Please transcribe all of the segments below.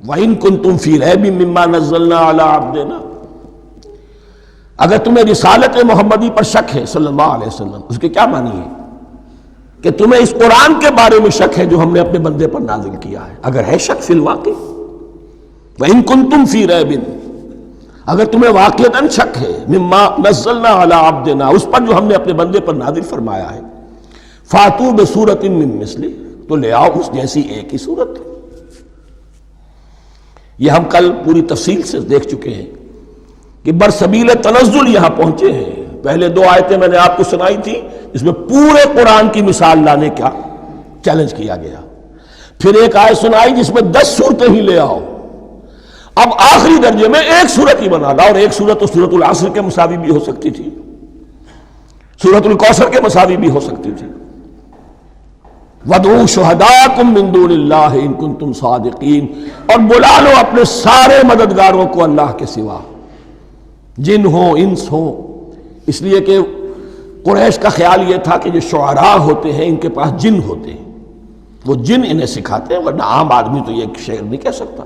وَإِن كُنتُمْ فِي رَيْبٍ مِّمَّا نَزَّلْنَا عَلَىٰ عَبْدِنَا، اگر تمہیں رسالت محمدی پر شک ہے صلی اللہ علیہ وسلم، اس کے کیا معنی ہے کہ تمہیں اس قرآن کے بارے میں شک ہے جو ہم نے اپنے بندے پر نازل کیا ہے؟ اگر ہے شک فی الواقع، وَإِن كُنتُمْ فِي رَيْبٍ، اگر تمہیں واقعتاً شک ہے مما نزلنا علی عبدنا، اس پر جو ہم نے اپنے بندے پر نازل فرمایا ہے، فاتو بسورۃ من مثلہ، تو لے آؤ اس جیسی ایک ہی صورت۔ یہ ہم کل پوری تفصیل سے دیکھ چکے ہیں کہ برسبیل تنزل یہاں پہنچے ہیں۔ پہلے 2 آیتیں میں نے آپ کو سنائی تھی، اس میں پورے قرآن کی مثال لانے کا چیلنج کیا گیا۔ پھر ایک آیت سنائی جس میں 10 صورتیں ہی لے آؤ۔ اب آخری درجے میں ایک صورت ہی بنا لا، اور ایک صورت تو سورۃ العصر کے مساوی بھی ہو سکتی تھی، سورۃ الکوثر کے مساوی بھی ہو سکتی تھی۔ وَادْعُوا شُهَدَاءَكُم مِّن دُونِ اللَّهِ إِن كُنتُمْ صَادِقِينَ، اور بلا لو اپنے سارے مددگاروں کو اللہ کے سوا، جن ہوں انس ہوں، اس لیے کہ قریش کا خیال یہ تھا کہ جو شعراء ہوتے ہیں ان کے پاس جن ہوتے ہیں، وہ جن انہیں سکھاتے ہیں، ورنہ عام آدمی تو یہ شعر نہیں کہہ سکتا۔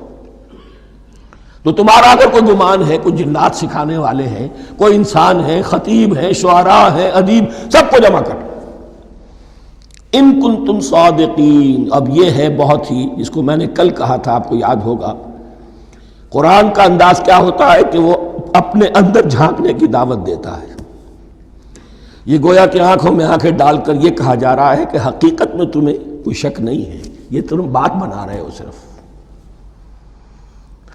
تو تمہارا اگر کوئی گمان ہے کوئی جنات سکھانے والے ہیں، کوئی انسان ہے، خطیب ہیں، شعراء ہیں، ادیب، سب کو جمع کر، ان کنتم صادقین۔ اب یہ ہے بہت ہی، جس کو میں نے کل کہا تھا، آپ کو یاد ہوگا، قرآن کا انداز کیا ہوتا ہے کہ وہ اپنے اندر جھانکنے کی دعوت دیتا ہے۔ یہ گویا کہ آنکھوں میں آنکھیں ڈال کر یہ کہا جا رہا ہے کہ حقیقت میں تمہیں کوئی شک نہیں ہے، یہ تم بات بنا رہے ہو صرف،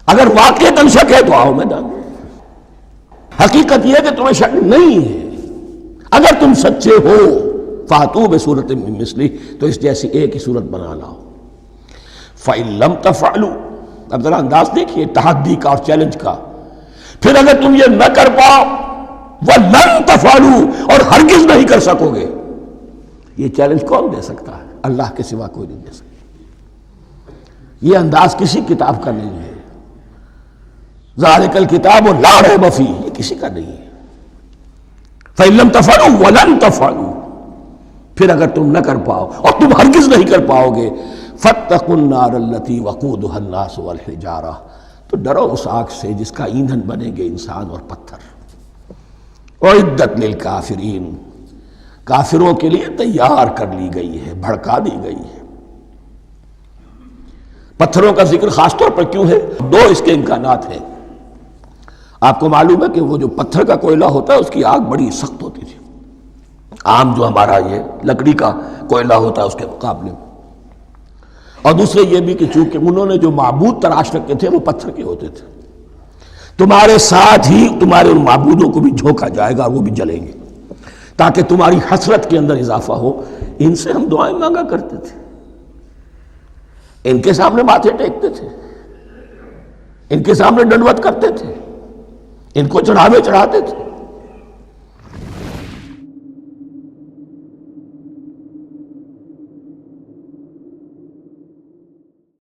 اگر واقعتاً شک ہے تو آؤ میدان۔ حقیقت یہ ہے کہ تمہیں شک نہیں ہے، اگر تم سچے ہو فاتو بسورۃ من مثلہ، تو اس جیسی ایک ہی صورت بنا لاؤ۔ فَإِن لَمْ تَفْعَلُوا، اب ذرا انداز دیکھیے تحدی کا اور چیلنج کا، پھر اگر تم یہ نہ کر پاؤ، وَلَن تَفْعَلُوا، اور ہرگز نہیں کر سکو گے، یہ چیلنج کون دے سکتا ہے؟ اللہ کے سوا کوئی نہیں دے سکتا۔ یہ انداز کسی کتاب کا نہیں ہے، ذالک الکتاب لا ریب فیہ، یہ کسی کا نہیں ہے۔ فَإِن لَمْ تَفْعَلُوا وَلَن تَفْعَلُوا، پھر اگر تم نہ کر پاؤ اور تم ہرگز نہیں کر پاؤ گے، فَاتَّقُوا النَّارَ الَّتِي وَقُودُهَا النَّاسُ وَالْحِجَارَةُ، تو ڈرو اس آگ سے جس کا ایندھن بنیں گے انسان اور پتھر۔ اعدت للکافرین، کافروں کے لیے تیار کر لی گئی ہے، بھڑکا دی گئی ہے۔ پتھروں کا ذکر خاص طور پر کیوں ہے؟ 2 اس کے امکانات ہیں۔ آپ کو معلوم ہے کہ وہ جو پتھر کا کوئلہ ہوتا ہے اس کی آگ بڑی سخت ہوتی تھی، عام جو ہمارا یہ لکڑی کا کوئلہ ہوتا ہے اس کے مقابلے میں، اور دوسرے یہ بھی کہ چونکہ انہوں نے جو معبود تراش رکھے تھے وہ پتھر کے ہوتے تھے، تمہارے ساتھ ہی تمہارے ان معبودوں کو بھی جھونکا جائے گا اور وہ بھی جلیں گے، تاکہ تمہاری حسرت کے اندر اضافہ ہو۔ ان سے ہم دعائیں مانگا کرتے تھے، ان کے سامنے ماتھے ٹیکتے تھے، ان کے سامنے ڈنڈوت کرتے تھے، ان کو چڑھاوے چڑھاتے تھے،